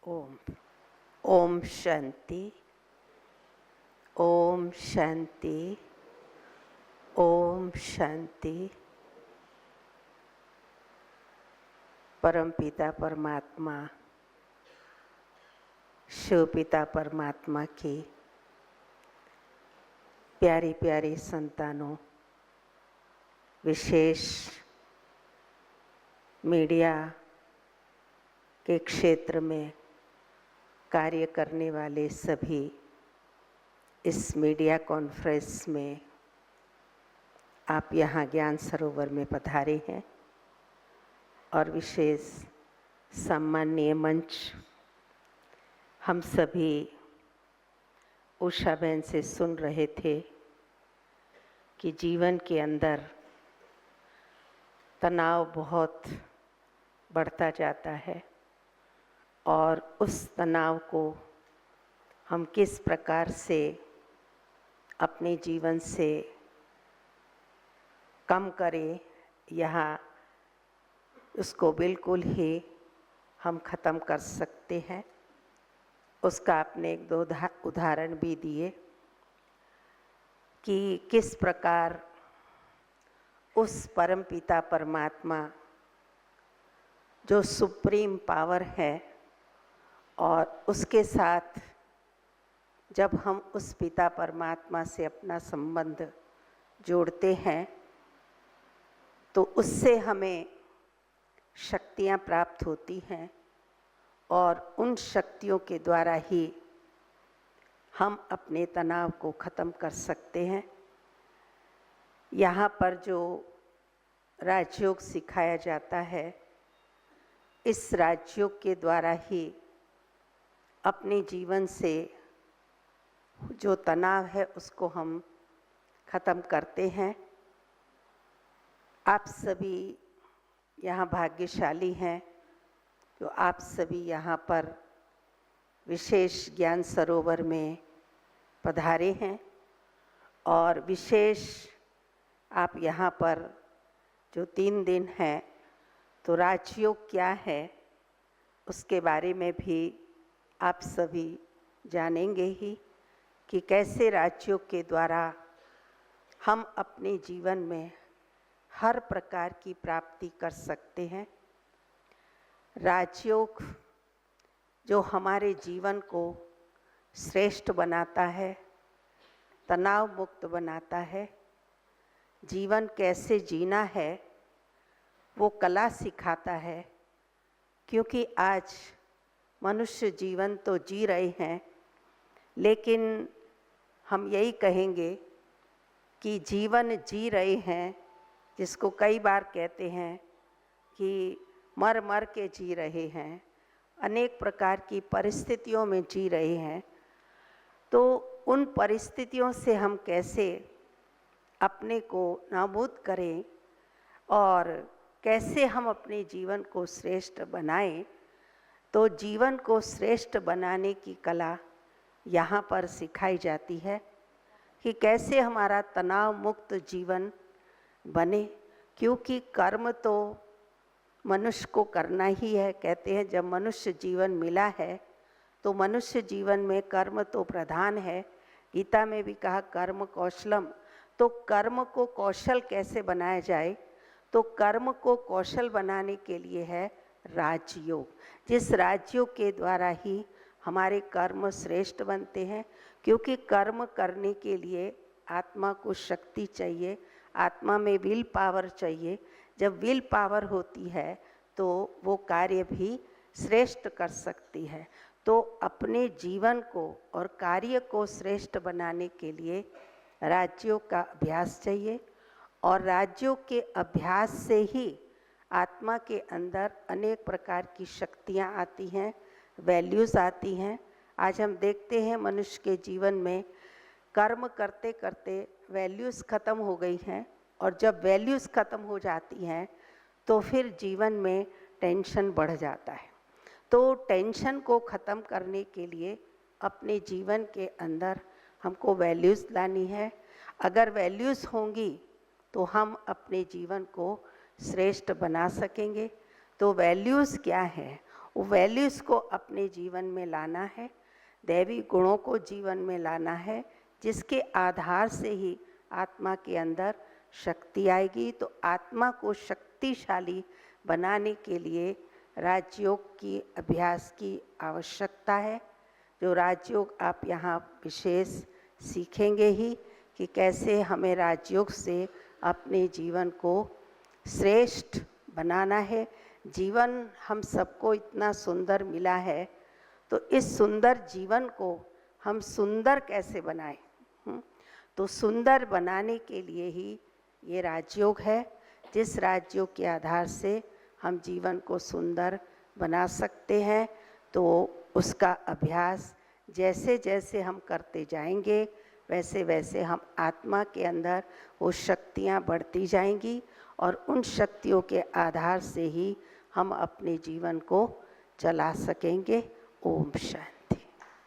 ओम ओम शांति, ओम शांति, ओम शांति। परमपिता परमात्मा, शिव पिता परमात्मा की प्यारी प्यारी संतानों, विशेष मीडिया के क्षेत्र में कार्य करने वाले सभी इस मीडिया कॉन्फ्रेंस में आप यहाँ ज्ञान सरोवर में पधारे हैं और विशेष सम्माननीय मंच हम सभी उषा बहन से सुन रहे थे कि जीवन के अंदर तनाव बहुत बढ़ता जाता है और उस तनाव को हम किस प्रकार से अपने जीवन से कम करें, यहाँ उसको बिल्कुल ही हम ख़त्म कर सकते हैं। उसका आपने एक दो उदाहरण भी दिए कि किस प्रकार उस परमपिता परमात्मा जो सुप्रीम पावर है और उसके साथ जब हम उस पिता परमात्मा से अपना संबंध जोड़ते हैं तो उससे हमें शक्तियाँ प्राप्त होती हैं और उन शक्तियों के द्वारा ही हम अपने तनाव को ख़त्म कर सकते हैं। यहाँ पर जो राजयोग सिखाया जाता है, इस राजयोग के द्वारा ही अपने जीवन से जो तनाव है उसको हम ख़त्म करते हैं। आप सभी यहाँ भाग्यशाली हैं जो आप सभी यहाँ पर विशेष ज्ञान सरोवर में पधारे हैं और विशेष आप यहाँ पर जो 3 दिन हैं तो राजयोग क्या है उसके बारे में भी आप सभी जानेंगे ही कि कैसे राजयोग के द्वारा हम अपने जीवन में हर प्रकार की प्राप्ति कर सकते हैं। राजयोग जो हमारे जीवन को श्रेष्ठ बनाता है, तनाव मुक्त बनाता है, जीवन कैसे जीना है वो कला सिखाता है। क्योंकि आज मनुष्य जीवन तो जी रहे हैं, लेकिन हम यही कहेंगे कि जीवन जी रहे हैं, जिसको कई बार कहते हैं कि मर मर के जी रहे हैं, अनेक प्रकार की परिस्थितियों में जी रहे हैं। तो उन परिस्थितियों से हम कैसे अपने को नाबूद करें और कैसे हम अपने जीवन को श्रेष्ठ बनाएं, तो जीवन को श्रेष्ठ बनाने की कला यहाँ पर सिखाई जाती है कि कैसे हमारा तनाव मुक्त जीवन बने। क्योंकि कर्म तो मनुष्य को करना ही है। कहते हैं जब मनुष्य जीवन मिला है तो मनुष्य जीवन में कर्म तो प्रधान है। गीता में भी कहा कर्म कौशलम। तो कर्म को कौशल कैसे बनाया जाए, तो कर्म को कौशल बनाने के लिए है राजयोग। जिस राजयोग के द्वारा ही हमारे कर्म श्रेष्ठ बनते हैं। क्योंकि कर्म करने के लिए आत्मा को शक्ति चाहिए, आत्मा में विल पावर चाहिए। जब विल पावर होती है तो वो कार्य भी श्रेष्ठ कर सकती है। तो अपने जीवन को और कार्य को श्रेष्ठ बनाने के लिए राजयोग का अभ्यास चाहिए और राजयोग के अभ्यास से ही आत्मा के अंदर अनेक प्रकार की शक्तियाँ आती हैं, वैल्यूज़ आती हैं। आज हम देखते हैं मनुष्य के जीवन में कर्म करते करते वैल्यूज़ ख़त्म हो गई हैं और जब वैल्यूज़ ख़त्म हो जाती हैं तो फिर जीवन में टेंशन बढ़ जाता है। तो टेंशन को ख़त्म करने के लिए अपने जीवन के अंदर हमको वैल्यूज़ लानी है। अगर वैल्यूज़ होंगी तो हम अपने जीवन को श्रेष्ठ बना सकेंगे। तो वैल्यूज़ क्या है, वो वैल्यूज़ को अपने जीवन में लाना है, दैवी गुणों को जीवन में लाना है, जिसके आधार से ही आत्मा के अंदर शक्ति आएगी। तो आत्मा को शक्तिशाली बनाने के लिए राजयोग की अभ्यास की आवश्यकता है। जो राजयोग आप यहाँ विशेष सीखेंगे ही कि कैसे हमें राजयोग से अपने जीवन को श्रेष्ठ बनाना है। जीवन हम सबको इतना सुंदर मिला है, तो इस सुंदर जीवन को हम सुंदर कैसे बनाएं? तो सुंदर बनाने के लिए ही ये राजयोग है, जिस राजयोग के आधार से हम जीवन को सुंदर बना सकते हैं। तो उसका अभ्यास जैसे जैसे हम करते जाएंगे, वैसे वैसे हम आत्मा के अंदर वो शक्तियाँ बढ़ती जाएंगी और उन शक्तियों के आधार से ही हम अपने जीवन को चला सकेंगे। ओम शांति।